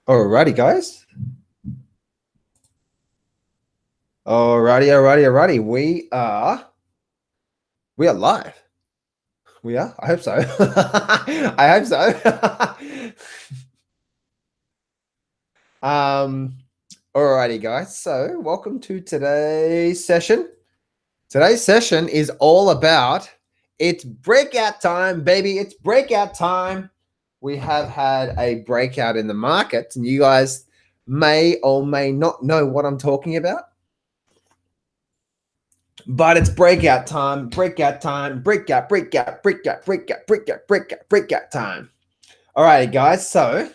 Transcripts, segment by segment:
Alrighty, guys. Alrighty. We are live. We are. I hope so. I hope so. Alrighty, guys. So, welcome to today's session. Today's session is all about it's breakout time, baby. It's breakout time. We have had a breakout in the market, and you guys may or may not know what I'm talking about. But it's breakout time, breakout time. All right, guys. So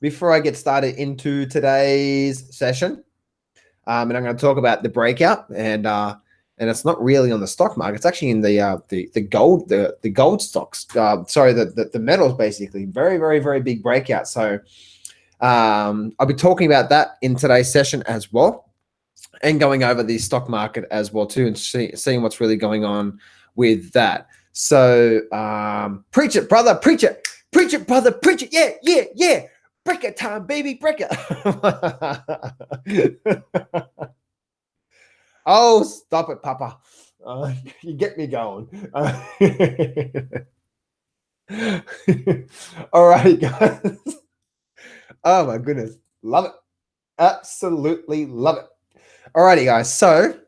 before I get started into today's session, and I'm going to talk about the breakout, and it's not really on the stock market. It's actually in the gold stocks. The metals, basically. Very big breakout. So I'll be talking about that in today's session as well, and going over the stock market as well too, and seeing what's really going on with that. So preach it, brother, preach it, brother, preach it. Yeah. Break it time, baby, break it. Oh, stop it, Papa. You get me going. All right, guys. Oh my goodness. Love it. Absolutely love it. Alrighty, guys. So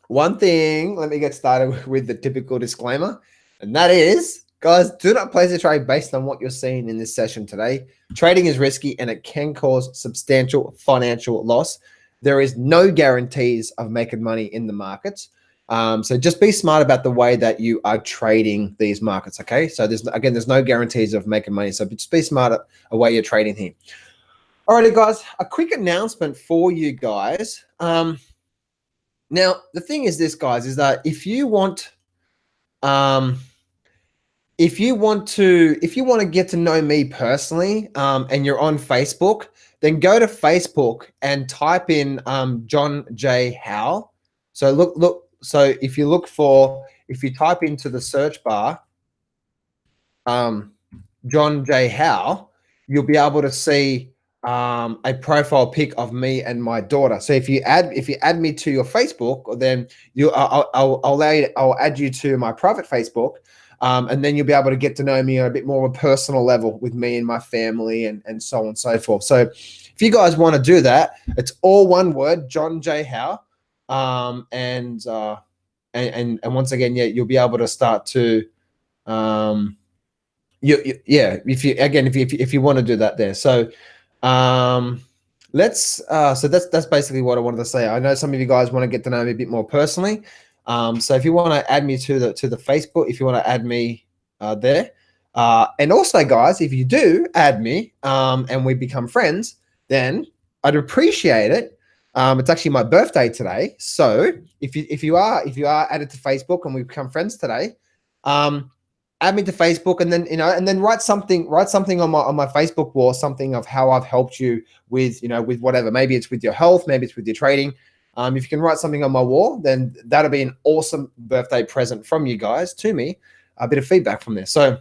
one thing, let me get started with the typical disclaimer, and that is, guys, do not place a trade based on what you're seeing in this session today. Trading is risky and it can cause substantial financial loss. There is no guarantees of making money in the markets. So just be smart about the way that you are trading these markets, okay? So there's no guarantees of making money. So just be smart at the way you're trading here. Alrighty, guys, a quick announcement for you guys. Now, the thing is this, guys, is that if you want to get to know me personally, and you're on Facebook, then go to Facebook and type in John J. Howe. So look. So if you type into the search bar John J. Howe, you'll be able to see a profile pic of me and my daughter. So if you add me to your Facebook, then I'll add you to my private Facebook, and then you'll be able to get to know me on a bit more of a personal level with me and my family and so on and so forth. So if you guys want to do that, it's all one word, John J. Howe, and once again, yeah, you'll be able to start to if you want to do that there. So so that's basically what I wanted to say. I know some of you guys want to get to know me a bit more personally. So if you want to add me to the Facebook, if you want to add me there, and also, guys, if you do add me and we become friends, then I'd appreciate it. It's actually my birthday today, so if you are added to Facebook and we become friends today, add me to Facebook, and then write something on my Facebook wall, something of how I've helped you with whatever. Maybe it's with your health, maybe it's with your trading. If you can write something on my wall, then that'll be an awesome birthday present from you guys to me, a bit of feedback from there. So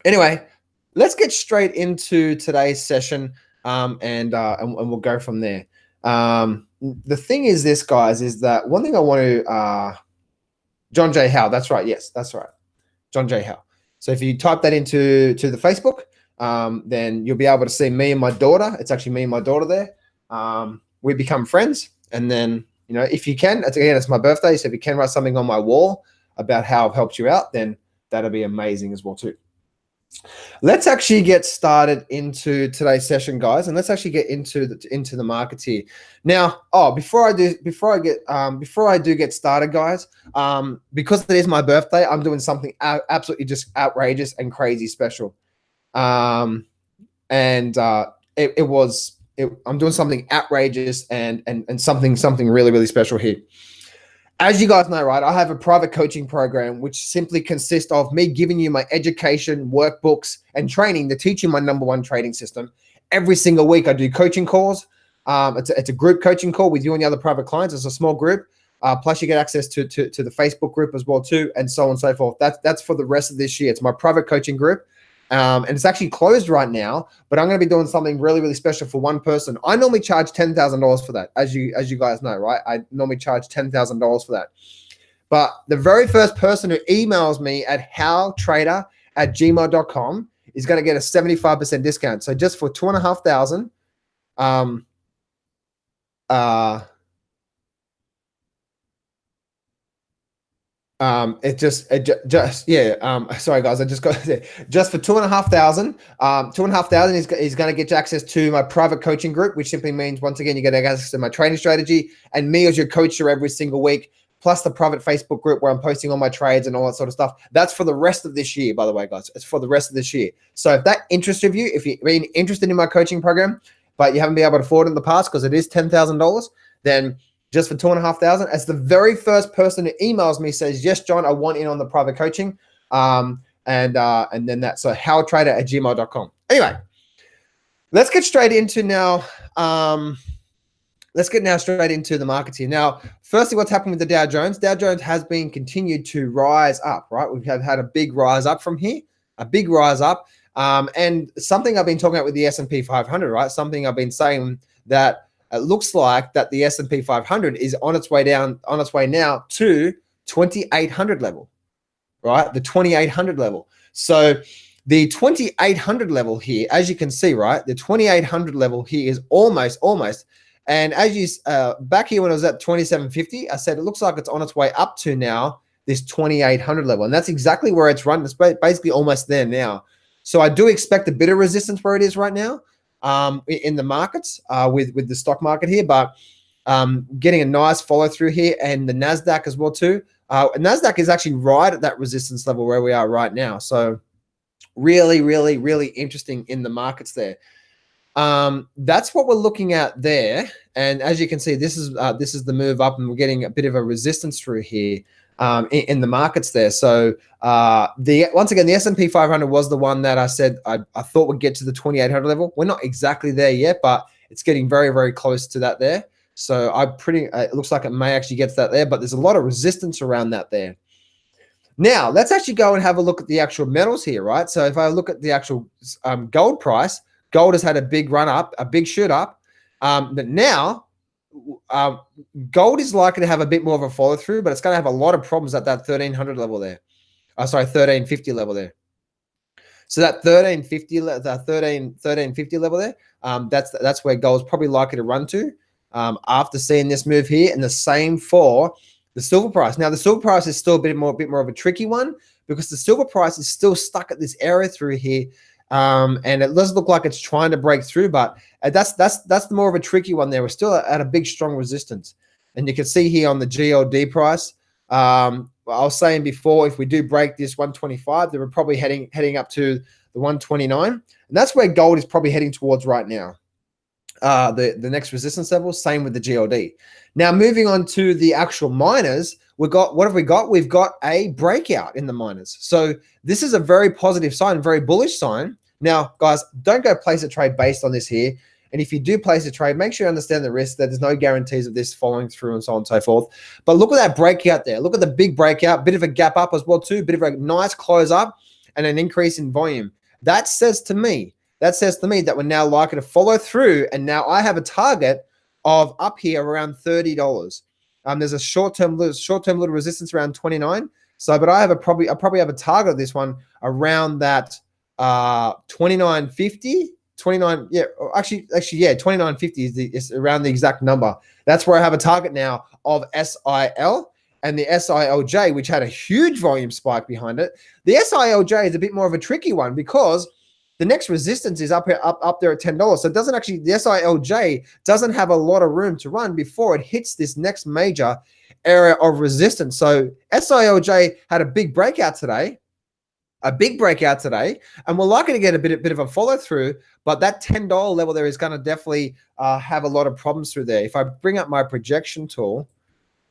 anyway, let's get straight into today's session, and we'll go from there. The thing is this, guys, is that one thing I want to John J. Howe. That's right. Yes, that's right. John J. Howe. So if you type that into the Facebook, then you'll be able to see me and my daughter. It's actually me and my daughter there. We become friends, and then if you can, it's my birthday, so if you can write something on my wall about how I've helped you out, then that'll be amazing as well too. Let's actually get started into today's session, guys, and let's actually get into the markets here. Now, before I do get started, guys, because it is my birthday, I'm doing something absolutely just outrageous and crazy special. I'm doing something outrageous and something really special here. As you guys know, right, I have a private coaching program which simply consists of me giving you my education, workbooks, and training to teach you my #1 trading system. Every single week I do coaching calls. It's a group coaching call with you and the other private clients. It's a small group. Plus you get access to the Facebook group as well too, and so on and so forth. That's for the rest of this year. It's my private coaching group. And it's actually closed right now, but I'm going to be doing something really, really special for one person. I normally charge $10,000 for that, as you guys know, right? I normally charge $10,000 for that. But the very first person who emails me at howtrader@gmail.com is going to get a 75% discount. So just for $2,500, sorry guys, I just got just for $2,500. He's going to get you access to my private coaching group, which simply means once again you get access to my training strategy and me as your coach for every single week, plus the private Facebook group where I'm posting all my trades and all that sort of stuff. That's for the rest of this year, by the way, guys. It's for the rest of this year. So if that interests you, if you've been interested in my coaching program, but you haven't been able to afford it in the past because it is $10,000, then just for $2,500, as the very first person who emails me says, yes, John, I want in on the private coaching. And then that's so howtrader@gmail.com. Anyway, let's get straight into now. Let's get now straight into the markets here. Now, firstly, what's happening with the Dow Jones? Dow Jones has been continued to rise up, right? We have had a big rise up from here, a big rise up. And something I've been talking about with the S&P 500, right? Something I've been saying that it looks like that the S&P 500 is on its way now to 2,800 level, right? The 2,800 level. So the 2,800 level here, as you can see, right? The 2,800 level here is almost. And as you, back here when I was at 2,750, I said, it looks like it's on its way up to now this 2,800 level. And that's exactly where it's running. It's basically almost there now. So I do expect a bit of resistance where it is right now. In the markets with the stock market here, but getting a nice follow through here, and the NASDAQ as well too. NASDAQ is actually right at that resistance level where we are right now. So really, really, really interesting in the markets there. That's what we're looking at there. And as you can see, this is the move up, and we're getting a bit of a resistance through here in the markets there. So once again, the S&P 500 was the one that I said I thought would get to the 2,800 level. We're not exactly there yet, but it's getting very, very close to that there. So it looks like it may actually get to that there, but there's a lot of resistance around that there. Now, let's actually go and have a look at the actual metals here, right? So if I look at the actual gold price, gold has had a big run up, a big shoot up. But now, gold is likely to have a bit more of a follow through, but it's going to have a lot of problems at that 1,300 level there. 1,350 level there. So that 1,350 level there, that's where gold's probably likely to run to after seeing this move here, and the same for the silver price. Now, the silver price is still a bit more of a tricky one, because the silver price is still stuck at this area through here. And it does look like it's trying to break through, but that's more of a tricky one there. We're still at a big, strong resistance. And you can see here on the GLD price, I was saying before, if we do break this 125, then we're probably heading up to the 129. And that's where gold is probably heading towards right now. The next resistance level, same with the GLD. Now, moving on to the actual miners, what have we got? We've got a breakout in the miners. So this is a very positive sign, very bullish sign. Now, guys, don't go place a trade based on this here. And if you do place a trade, make sure you understand the risk, that there's no guarantees of this following through and so on and so forth. But look at that breakout there. Look at the big breakout, bit of a gap up as well too, bit of a nice close up and an increase in volume. That says to me that we're now likely to follow through. And now I have a target of up here around $30. There's a short-term little resistance around 29. So, but I probably have a target of this one around that 29.50, 29. Yeah, actually, yeah, 29.50 is around the exact number. That's where I have a target now of SIL and the SILJ, which had a huge volume spike behind it. The SILJ is a bit more of a tricky one, because the next resistance is up there at $10. So it doesn't actually, the SILJ doesn't have a lot of room to run before it hits this next major area of resistance. So SILJ had a big breakout today, and we're likely to get a bit of a follow through, but that $10 level there is going to definitely have a lot of problems through there. If I bring up my projection tool,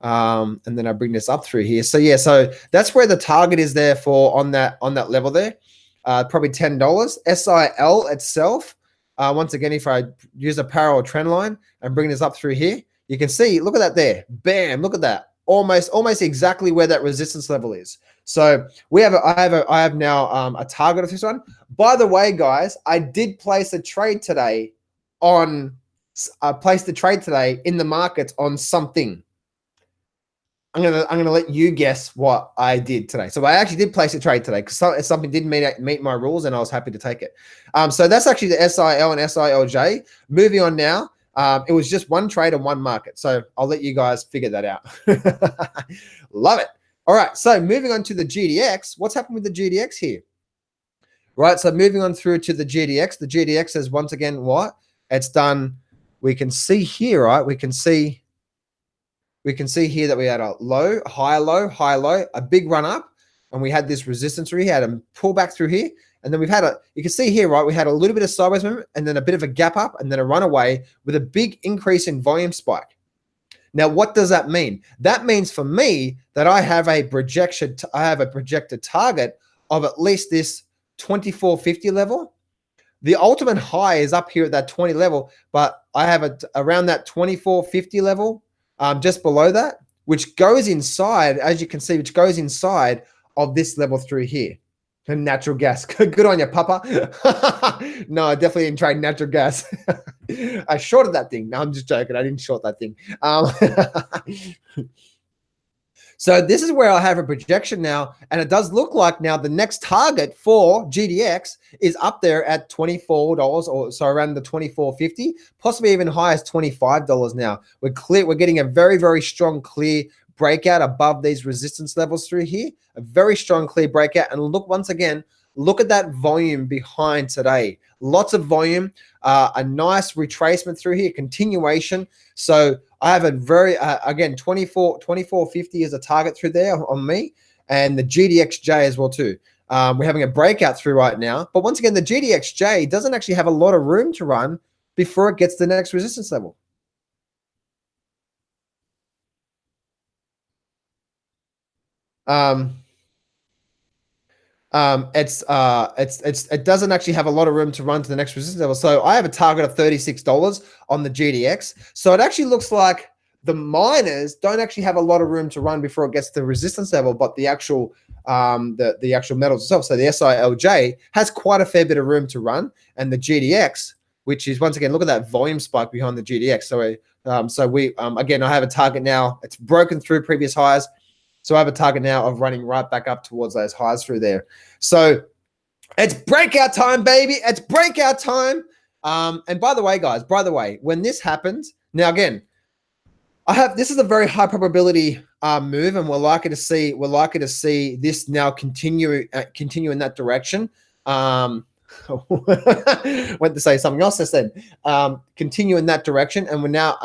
and then I bring this up through here. So yeah, so that's where the target is there for on that level there. Probably $10. SIL itself, once again, if I use a parallel trend line and bring this up through here, you can see, look at that there. Bam, look at that. almost exactly where that resistance level is. So I have now a target of this one. By the way, guys, I did place a trade today on I placed a trade today in the market on something. I'm gonna let you guess what I did today. So I actually did place a trade today because something did meet my rules, and I was happy to take it. So that's actually the SIL and SILJ. Moving on now. It was just one trade and one market. So I'll let you guys figure that out. Love it. All right. So moving on to the GDX. What's happened with the GDX here? Right. So moving on through to the GDX. The GDX is once again what? It's done. We can see here, right? We can see here that we had a low, high, low, high, low, a big run up, and we had this resistance here, had a pull back through here, and then we've had you can see here, right, we had a little bit of sideways movement, and then a bit of a gap up, and then a runaway with a big increase in volume spike. Now, what does that mean? That means for me that I have a projected target of at least this 2450 level. The ultimate high is up here at that 20 level, but I have around that 2450 level. Just below that, which goes inside, as you can see, which goes inside of this level through here. And natural gas. Good on you, Papa. No, I definitely didn't trade natural gas. I shorted that thing. No, I'm just joking. I didn't short that thing. So this is where I have a projection now, and it does look like now the next target for GDX is up there at $24, or so around the $24.50, possibly even high as $25 now. We're getting a very, very strong clear breakout above these resistance levels through here, a very strong clear breakout. And look, once again, look at that volume behind today. Lots of volume, a nice retracement through here, continuation. So I have a very, again, 24.50 is a target through there on me, and the GDXJ as well too. We're having a breakout through right now. But once again, the GDXJ doesn't actually have a lot of room to run before it gets to the next resistance level. It doesn't actually have a lot of room to run to the next resistance level. So I have a target of $36 on the GDX. So it actually looks like the miners don't actually have a lot of room to run before it gets to the resistance level, but the actual the actual metals itself. So the SILJ has quite a fair bit of room to run, and the GDX, which is once again, look at that volume spike behind the GDX. So again, I have a target now. It's broken through previous highs. So I have a target now of running right back up towards those highs through there. So it's breakout time, baby. It's breakout time. And by the way, guys, when this happens, now again, this is a very high probability move, and we're likely to see this now continue in that direction. Went to say something else. I said continue in that direction, and we're now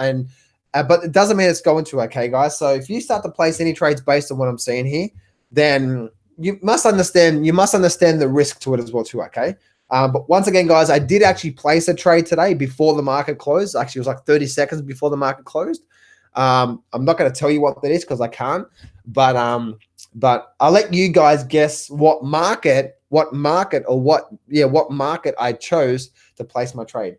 but it doesn't mean it's going to, okay, guys. So if you start to place any trades based on what I'm saying here, then you must understand the risk to it as well too, okay? But once again, guys, I did actually place a trade today before the market closed. Actually, it was like 30 seconds before the market closed. I'm not going to tell you what that is because I can't, but I'll let you guys guess what market I chose to place my trade.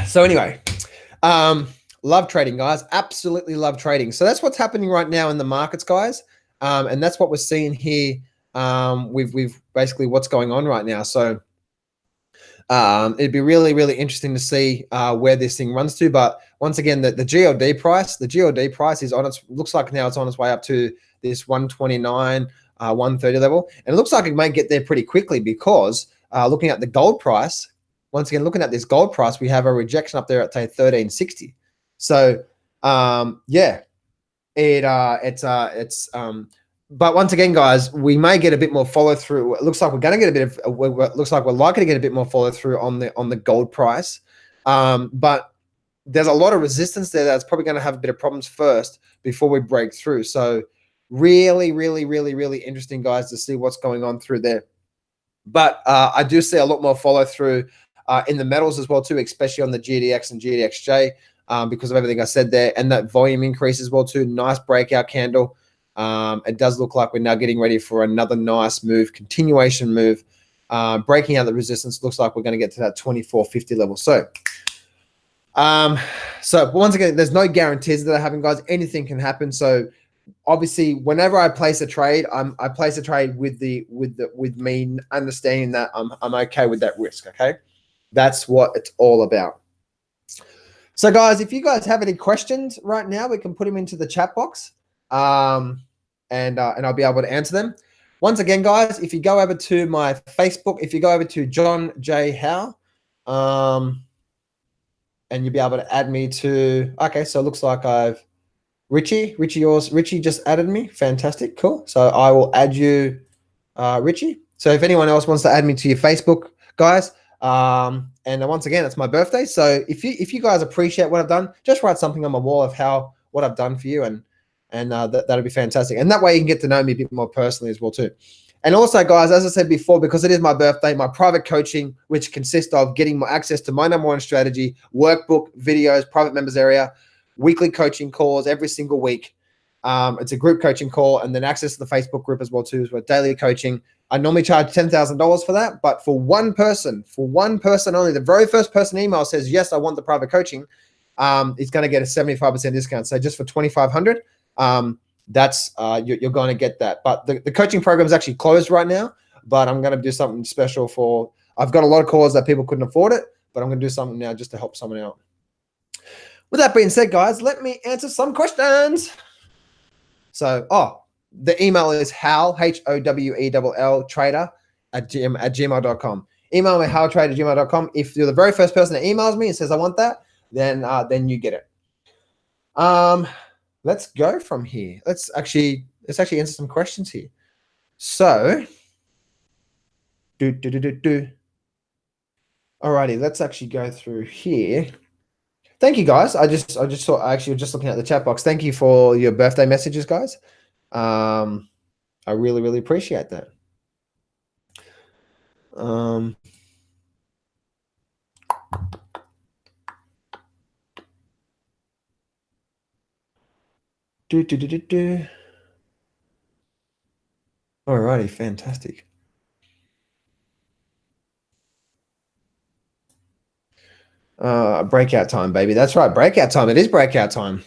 So anyway, love trading, guys. Absolutely love trading. So that's what's happening right now in the markets, guys. And that's what we're seeing here. We've basically what's going on right now. So it'd be really, really interesting to see where this thing runs to. But once again, the GLD price is on its, looks like now it's on its way up to this 129, 130 level. And it looks like it may get there pretty quickly because looking at the gold price, once again, looking at this gold price, we have a rejection up there at say 1360. So yeah, but once again, guys, we may get a bit more follow through. It looks like we're going to get a bit of. Looks like we're likely to get a bit more follow through on the gold price. But there's a lot of resistance there that's probably going to have a bit of problems first before we break through. So really, really, really, really interesting, guys, to see what's going on through there. But I do see a lot more follow through in the metals as well too, especially on the GDX and GDXJ because of everything I said there, and that volume increase as well too. Nice breakout candle. It does look like we're now getting ready for another nice move, continuation move, breaking out the resistance. Looks like we're going to get to that 2450 level. So So once again, there's no guarantees that are happening, guys. Anything can happen. So obviously, whenever I place a trade, I place a trade with me understanding that I'm okay with that risk. Okay, that's what it's all about. So, guys, if you guys have any questions right now, we can put them into the chat box, and I'll be able to answer them. Once again, guys, if you go over to my Facebook, if you go over to John J Howe, and you'll be able to add me to. Okay, so it looks like Richie just added me. Fantastic, cool. So I will add you, Richie. So if anyone else wants to add me to your Facebook, guys. And once again, it's my birthday. So if you guys appreciate what I've done, just write something on my wall of what I've done for you, and that'll be fantastic. And that way you can get to know me a bit more personally as well too. And also, guys, as I said before, because it is my birthday, my private coaching, which consists of getting more access to my #1 strategy, workbook, videos, private members area, weekly coaching calls every single week. It's a group coaching call, and then access to the Facebook group as well too, for daily coaching. I normally charge $10,000 for that, but for one person only, the very first person email says, yes, I want the private coaching, is going to get a 75% discount. So just for $2,500, that's you're going to get that. But the coaching program is actually closed right now, but I'm going to do something special I've got a lot of calls that people couldn't afford it, but I'm going to do something now just to help someone out. With that being said, guys, let me answer some questions. So, the email is Howell, HOWELL, trader at gmail.com. Email me, howelltrader@gmail.com. If you're the very first person that emails me and says, I want that, then you get it. Let's go from here. Let's actually answer some questions here. So, alrighty, let's actually go through here. Thank you, guys. I just saw, actually just looking at the chat box. Thank you for your birthday messages, guys. I really, really appreciate that. Alrighty, fantastic. Breakout time, baby. That's right, breakout time. It is breakout time.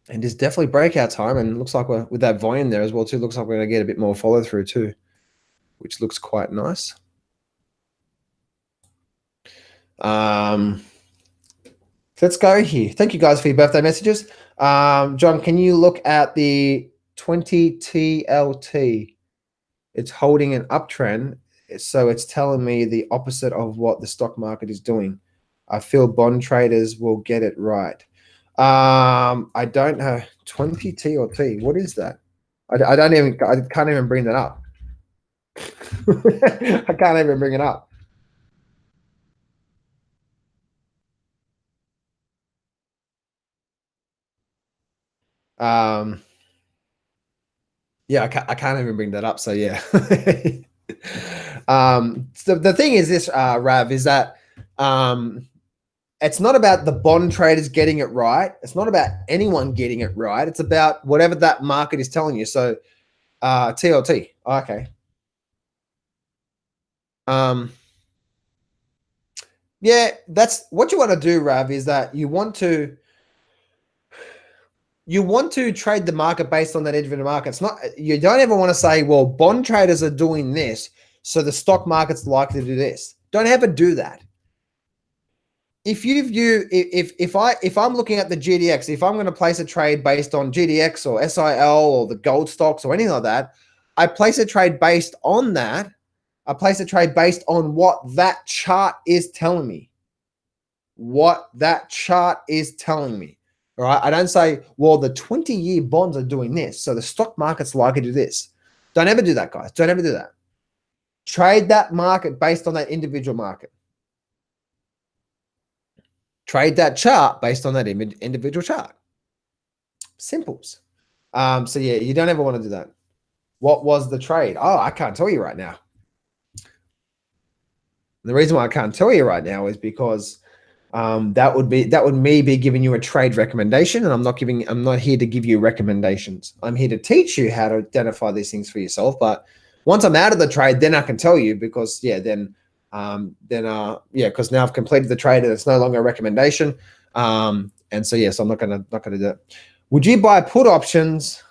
It is definitely breakout time, and it looks like we're with that volume there as well too. Looks like we're going to get a bit more follow through too, which looks quite nice. Let's go here. Thank you guys for your birthday messages. John, can you look at the 20 TLT? It's holding an uptrend, so it's telling me the opposite of what the stock market is doing. I feel bond traders will get it right. I don't know. 20 TLT. What is that? I can't even bring that up. I can't even bring it up. Yeah, I can't even bring that up. So yeah. So the thing is this, Rav, is that it's not about the bond traders getting it right. It's not about anyone getting it right. It's about whatever that market is telling you. So TLT. Okay. Yeah, that's what you want to do, Rav, is that you want to trade the market based on that individual market. It's not, you don't ever want to say, well, bond traders are doing this, so the stock market's likely to do this. Don't ever do that. If I'm looking at the GDX, if I'm going to place a trade based on GDX or SIL or the gold stocks or anything like that, I place a trade based on that. I place a trade based on what that chart is telling me. What that chart is telling me. All right. I don't say, well, the 20-year bonds are doing this, so the stock market's likely to do this. Don't ever do that, guys. Don't ever do that. Trade that market based on that individual market. Trade that chart based on that individual chart. Simples. So yeah, you don't ever want to do that. What was the trade? Oh, I can't tell you right now. The reason why I can't tell you right now is because that would me be giving you a trade recommendation, and I'm not here to give you recommendations. I'm here to teach you how to identify these things for yourself. But once I'm out of the trade, then I can tell you, because because now I've completed the trade and it's no longer a recommendation. And so yes, I'm not gonna do that. Would you buy put options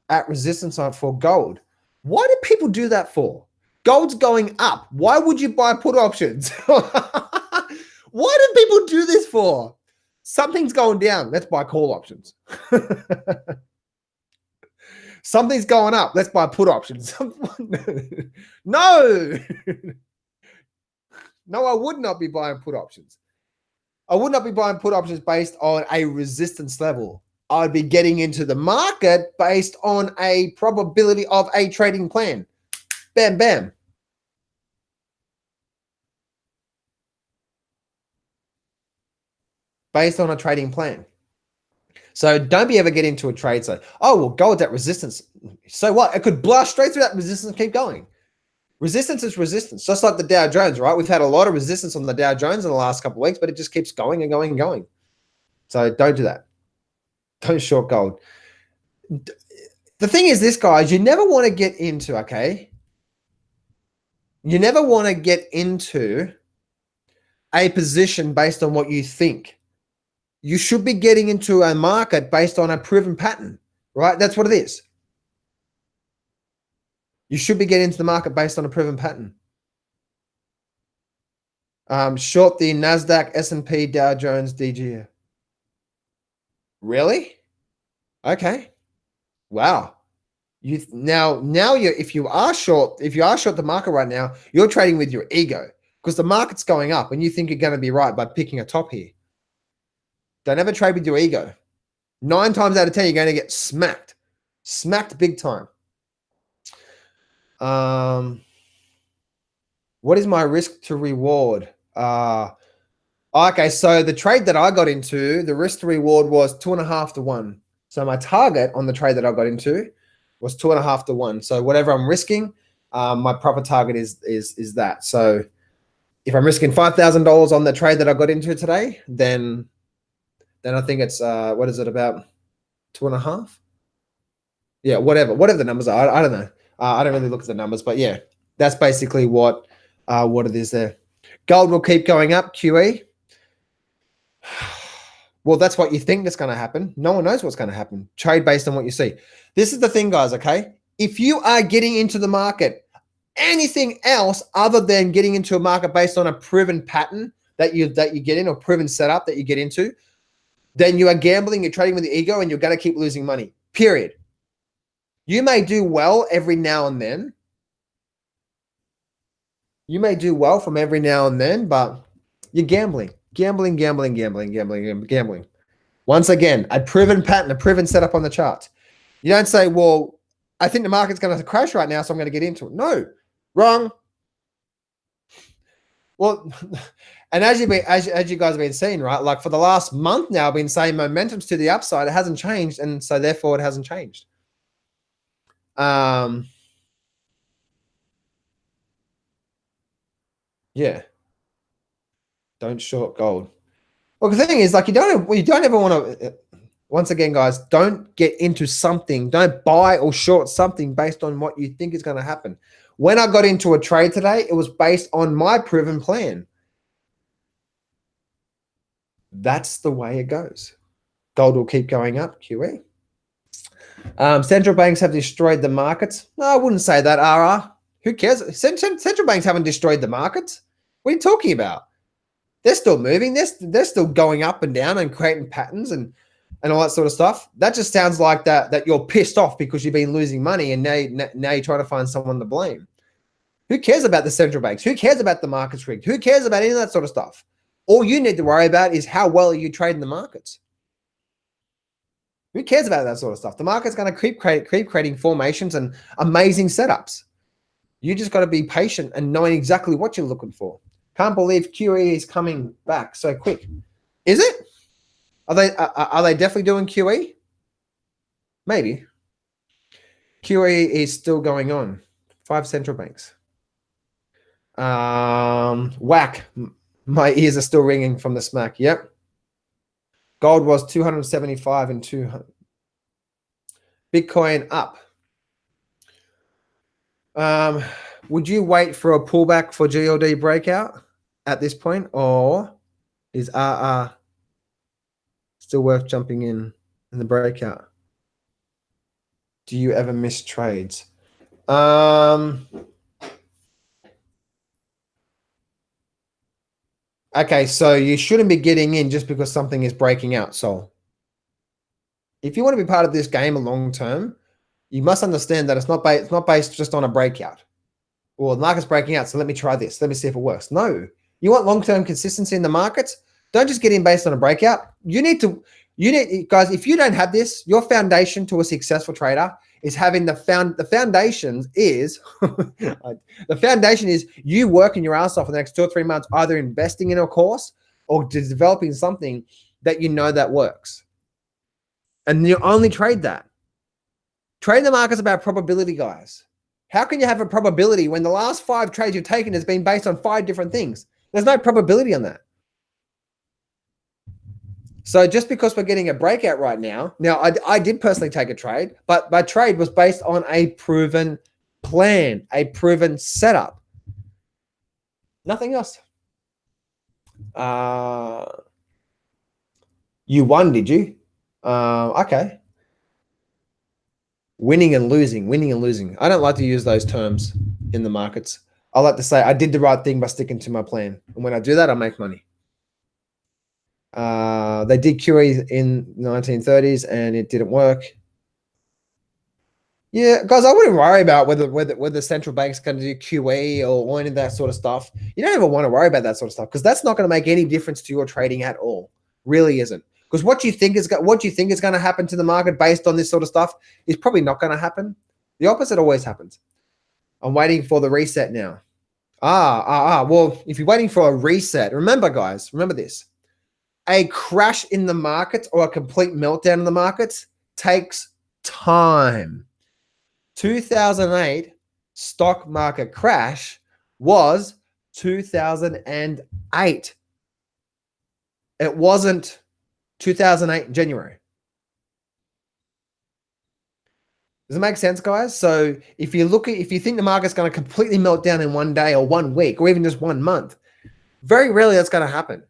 at resistance on for gold? Why do people do that for? Gold's going up. Why would you buy put options? Why do people do this for? Something's going down. Let's buy call options. Something's going up. Let's buy put options. No. No, I would not be buying put options. I would not be buying put options based on a resistance level. I'd be getting into the market based on a probability of a trading plan. Bam, bam. Based on a trading plan. So don't be ever get into a trade. So, oh, well, go with that resistance. So what? It could blast straight through that resistance and keep going. Resistance is resistance, just like the Dow Jones, right? We've had a lot of resistance on the Dow Jones in the last couple of weeks, but it just keeps going and going and going. So don't do that. Don't short gold. The thing is this, guys, you never want to get into, okay? You never want to get into a position based on what you think. You should be getting into a market based on a proven pattern, right? That's what it is. You should be getting into the market based on a proven pattern. Short the NASDAQ, S&P, Dow Jones, DG. Really? Okay. Wow. If you are short the market right now, you're trading with your ego because the market's going up and you think you're going to be right by picking a top here. Don't ever trade with your ego. 9 times out of 10, you're going to get smacked. Smacked big time. What is my risk to reward? Okay, so the trade that I got into, the risk to reward was 2.5 to 1. So my target on the trade that I got into was 2.5 to 1. So whatever I'm risking, my profit target is that. So if I'm risking $5,000 on the trade that I got into today, then I think it's what is it, about 2.5? Yeah, whatever the numbers are. I don't know. I don't really look at the numbers, but yeah, that's basically what it is there. Gold will keep going up, QE. Well, that's what you think that's going to happen. No one knows what's going to happen. Trade based on what you see. This is the thing, guys, okay? If you are getting into the market, anything else other than getting into a market based on a proven pattern that you get in, or proven setup that you get into, then you are gambling, you're trading with the ego, and you're going to keep losing money, period. You may do well every now and then. You may do well from every now and then, but you're gambling. Gambling. Once again, a proven pattern, a proven setup on the charts. You don't say, well, I think the market's going to crash right now, so I'm going to get into it. No, wrong. Well, and as you guys have been seeing, right? Like for the last month now, I've been saying momentum's to the upside. It hasn't changed, and so therefore it hasn't changed. Yeah. Don't short gold. Well, the thing is, like, you don't ever want to. Once again, guys, don't get into something. Don't buy or short something based on what you think is going to happen. When I got into a trade today, it was based on my proven plan. That's the way it goes. Gold will keep going up, QE. Central banks have destroyed the markets. No, I wouldn't say that, RR. Who cares? Central banks haven't destroyed the markets. What are you talking about? They're still moving. They're still going up and down and creating patterns and all that sort of stuff. That just sounds like that you're pissed off because you've been losing money and now you're trying to find someone to blame. Who cares about the central banks? Who cares about the markets rigged? Who cares about any of that sort of stuff? All you need to worry about is how well are you trading the markets. Who cares about that sort of stuff? The market's going to keep creating formations and amazing setups. You just got to be patient and knowing exactly what you're looking for. Can't believe QE is coming back so quick. Is it? Are they definitely doing QE? Maybe. QE is still going on. 5 central banks. Whack. My ears are still ringing from the smack. Yep. Gold was 275 and 200. Bitcoin up. Would you wait for a pullback for GLD breakout at this point, or Is RR still worth jumping in the breakout? Do you ever miss trades? Okay, so you shouldn't be getting in just because something is breaking out. So if you want to be part of this game a long term, you must understand that it's not based just on a breakout. Well, the market's breaking out, so let me try this. Let me see if it works. No, you want long-term consistency in the markets. Don't just get in based on a breakout. You need guys, if you don't have this, your foundation to a successful trader is having the foundation is the foundation is you working your ass off for the next 2 or 3 months, either investing in a course or developing something that you know that works. And you only trade that. Trade the market's about probability, guys. How can you have a probability when the last 5 trades you've taken has been based on 5 different things? There's no probability on that. So just because we're getting a breakout right now, I did personally take a trade, but my trade was based on a proven plan, a proven setup. Nothing else. You won, did you? Okay. Winning and losing. I don't like to use those terms in the markets. I like to say I did the right thing by sticking to my plan. And when I do that, I make money. They did QE in the 1930s and it didn't work. Yeah, guys, I wouldn't worry about whether central banks going to do QE or any of that sort of stuff. You don't ever want to worry about that sort of stuff because that's not going to make any difference to your trading at all. Really isn't. Because what you think is going to happen to the market based on this sort of stuff is probably not going to happen. The opposite always happens. I'm waiting for the reset now. Well, if you're waiting for a reset, remember, guys, remember this. A crash in the markets or a complete meltdown in the markets takes time. 2008 stock market crash was 2008. It wasn't 2008 January. Does it make sense, guys? So if you think the market's going to completely melt down in one day or 1 week or even just 1 month, very rarely that's going to happen.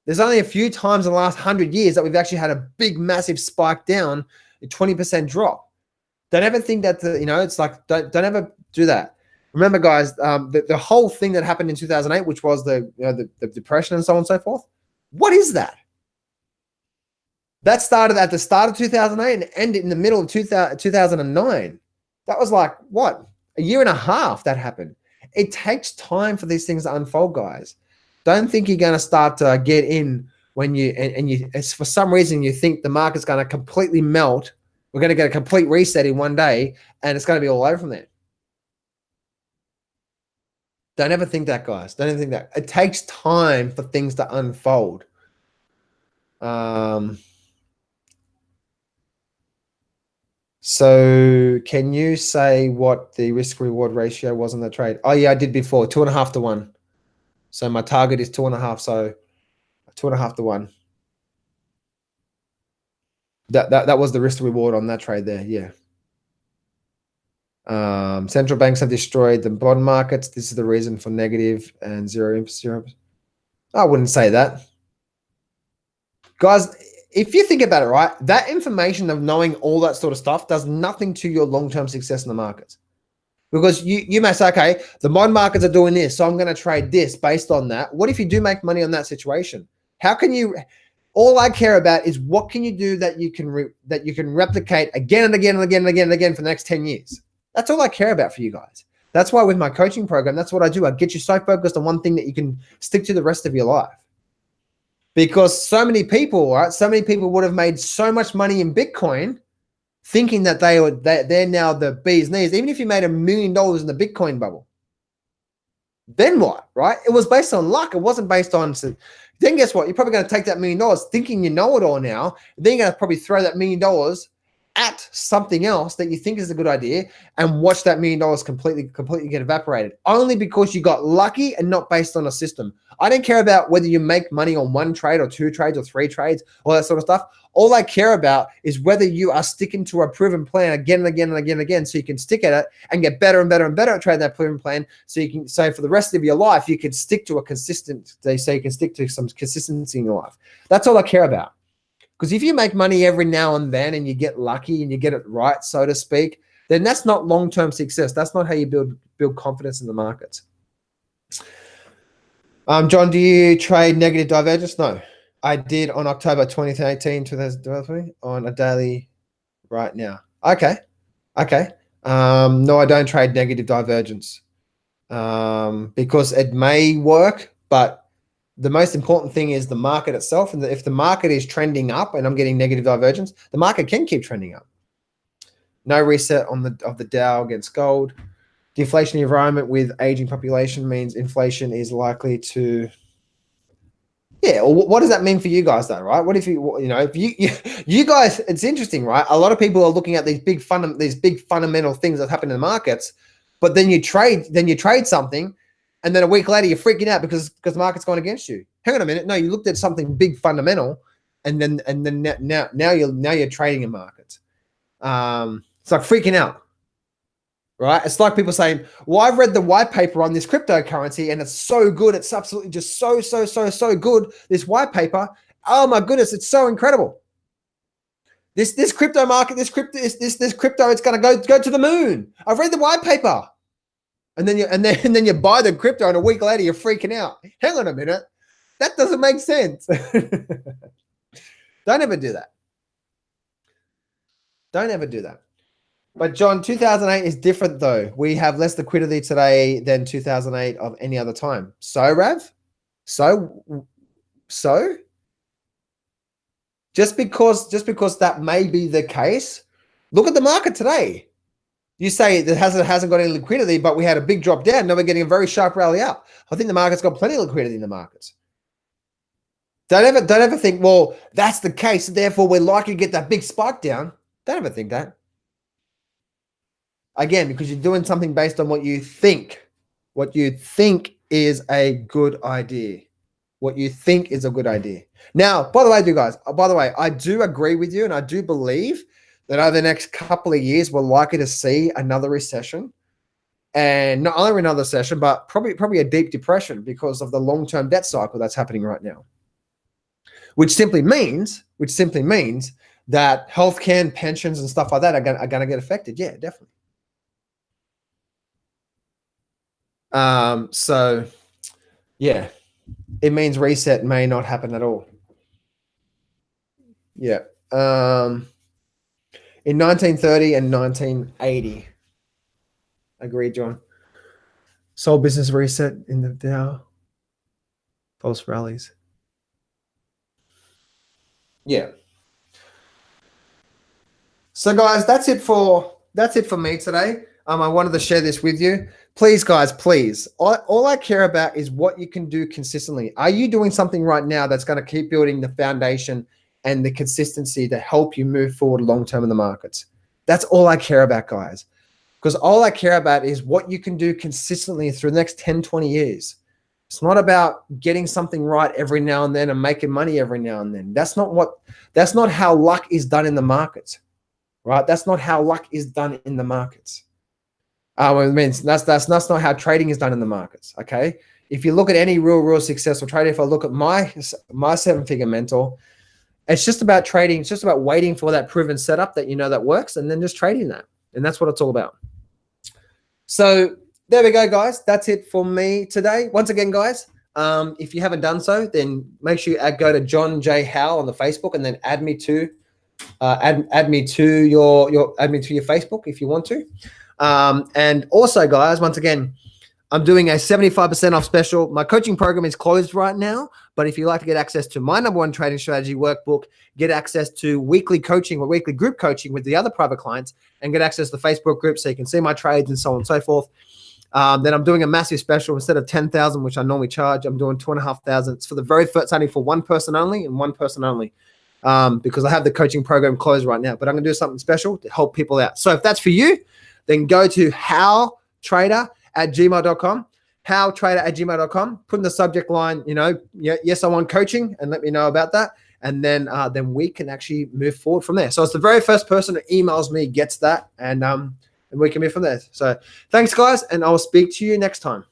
There's only a few times in the last 100 years that we've actually had a big, massive spike down, a 20% drop. Don't ever think that, it's like, don't ever do that. Remember, guys, the whole thing that happened in 2008, which was the depression and so on and so forth. What is that? That started at the start of 2008 and ended in the middle of 2009. That was like, what? A year and a half that happened. It takes time for these things to unfold, guys. Don't think you're going to start to get in when for some reason you think the market's going to completely melt. We're going to get a complete reset in one day and it's going to be all over from there. Don't ever think that, guys. Don't ever think that. It takes time for things to unfold. So can you say what the risk reward ratio was on the trade? Oh yeah, I did before, 2.5 to 1. So my target is 2.5. So 2.5 to 1. That was the risk reward on that trade there. Yeah. Central banks have destroyed the bond markets. This is the reason for negative and zero. I wouldn't say that, guys. If you think about it, right, that information of knowing all that sort of stuff does nothing to your long-term success in the markets. Because you may say, okay, the bond markets are doing this, so I'm going to trade this based on that. What if you do make money on that situation? How can you? All I care about is what can you do that you can replicate again and again and again and again and again for the next 10 years. That's all I care about for you guys. That's why with my coaching program, that's what I do. I get you so focused on one thing that you can stick to the rest of your life. Because so many people, right? So many people would have made so much money in Bitcoin thinking that they're now the bee's knees. Even if you made $1 million in the Bitcoin bubble, then what, right? It was based on luck. It wasn't based on. So then guess what? You're probably going to take that $1 million thinking you know it all now. Then you're going to probably throw that $1 million at something else that you think is a good idea and watch that $1 million completely get evaporated, only because you got lucky and not based on a system. I don't care about whether you make money on 1 trade or 2 trades or 3 trades, all that sort of stuff. All I care about is whether you are sticking to a proven plan again and again and again and again, so you can stick at it and get better and better and better at trading that proven plan. So you can say for the rest of your life, you can stick to a consistent, they say you can stick to some consistency in your life. That's all I care about. Because if you make money every now and then and you get lucky and you get it right, so to speak, then that's not long-term success. That's not how you build confidence in the markets. John, do you trade negative divergence? No. I did on October 2018, 2020 on a daily right now. Okay. No, I don't trade negative divergence because it may work, but the most important thing is the market itself. And if the market is trending up and I'm getting negative divergence, the market can keep trending up. No reset on the Dow against gold. The inflationary environment with aging population means inflation is likely to. Yeah, well, what does that mean for you guys, though, right? What if if you guys, it's interesting, right? A lot of people are looking at these big fundamental things that happen in the markets, but then you trade something, and then a week later you're freaking out because the market's gone against you. Hang on a minute, no, you looked at something big fundamental, and then now you're trading in markets. It's like freaking out. Right? It's like people saying, well, I've read the white paper on this cryptocurrency and it's so good. It's absolutely just so good. This white paper. Oh my goodness. It's so incredible. This crypto market, this crypto, it's going to go to the moon. I've read the white paper. And then you buy the crypto and a week later you're freaking out. Hang on a minute. That doesn't make sense. Don't ever do that. Don't ever do that. But John, 2008 is different though. We have less liquidity today than 2008 of any other time. So, Rav? So? Just because that may be the case, look at the market today. You say it hasn't got any liquidity, but we had a big drop down. Now we're getting a very sharp rally up. I think the market's got plenty of liquidity in the markets. Don't ever think, well, that's the case, therefore we're likely to get that big spike down. Don't ever think that. Again, because you're doing something based on what you think is a good idea. What you think is a good idea. Now, by the way, you guys, I do agree with you, and I do believe that over the next couple of years, we're likely to see another recession. And not only another recession, but probably a deep depression because of the long-term debt cycle that's happening right now. Which simply means that healthcare and pensions and stuff like that are going to get affected. Yeah, definitely. So yeah, it means reset may not happen at all. Yeah. In 1930 and 1980. Agreed, John. Sold business reset in the Dow. False rallies. Yeah. So guys, that's it for me today. I wanted to share this with you. Please, guys, please. All I care about is what you can do consistently. Are you doing something right now that's going to keep building the foundation and the consistency to help you move forward long-term in the markets? That's all I care about, guys. Because all I care about is what you can do consistently through the next 10, 20 years. It's not about getting something right every now and then and making money every now and then. That's not how luck is done in the markets, right? That's not how luck is done in the markets. It means that's not how trading is done in the markets. Okay. If you look at any real successful trader, if I look at my 7-figure mentor, it's just about trading. It's just about waiting for that proven setup that that works, and then just trading that. And that's what it's all about. So there we go, guys. That's it for me today. Once again, guys, if you haven't done so, then make sure you go to John J. Howell on the Facebook, and then add me to your Facebook if you want to. And also, guys, once again, I'm doing a 75% off special. My coaching program is closed right now, but if you'd like to get access to my #1 trading strategy workbook, get access to weekly coaching or weekly group coaching with the other private clients, and get access to the Facebook group so you can see my trades and so on and so forth, then I'm doing a massive special. Instead of $10,000, which I normally charge, I'm doing $2,500. It's for the very first, only for one person only and one person only. because I have the coaching program closed right now, but I'm going to do something special to help people out. So if that's for you, then go to howtrader@gmail.com, howtrader@gmail.com, put in the subject line, yes, I want coaching, and let me know about that. And then we can actually move forward from there. So it's the very first person that emails me gets that, and we can move from there. So thanks, guys, and I'll speak to you next time.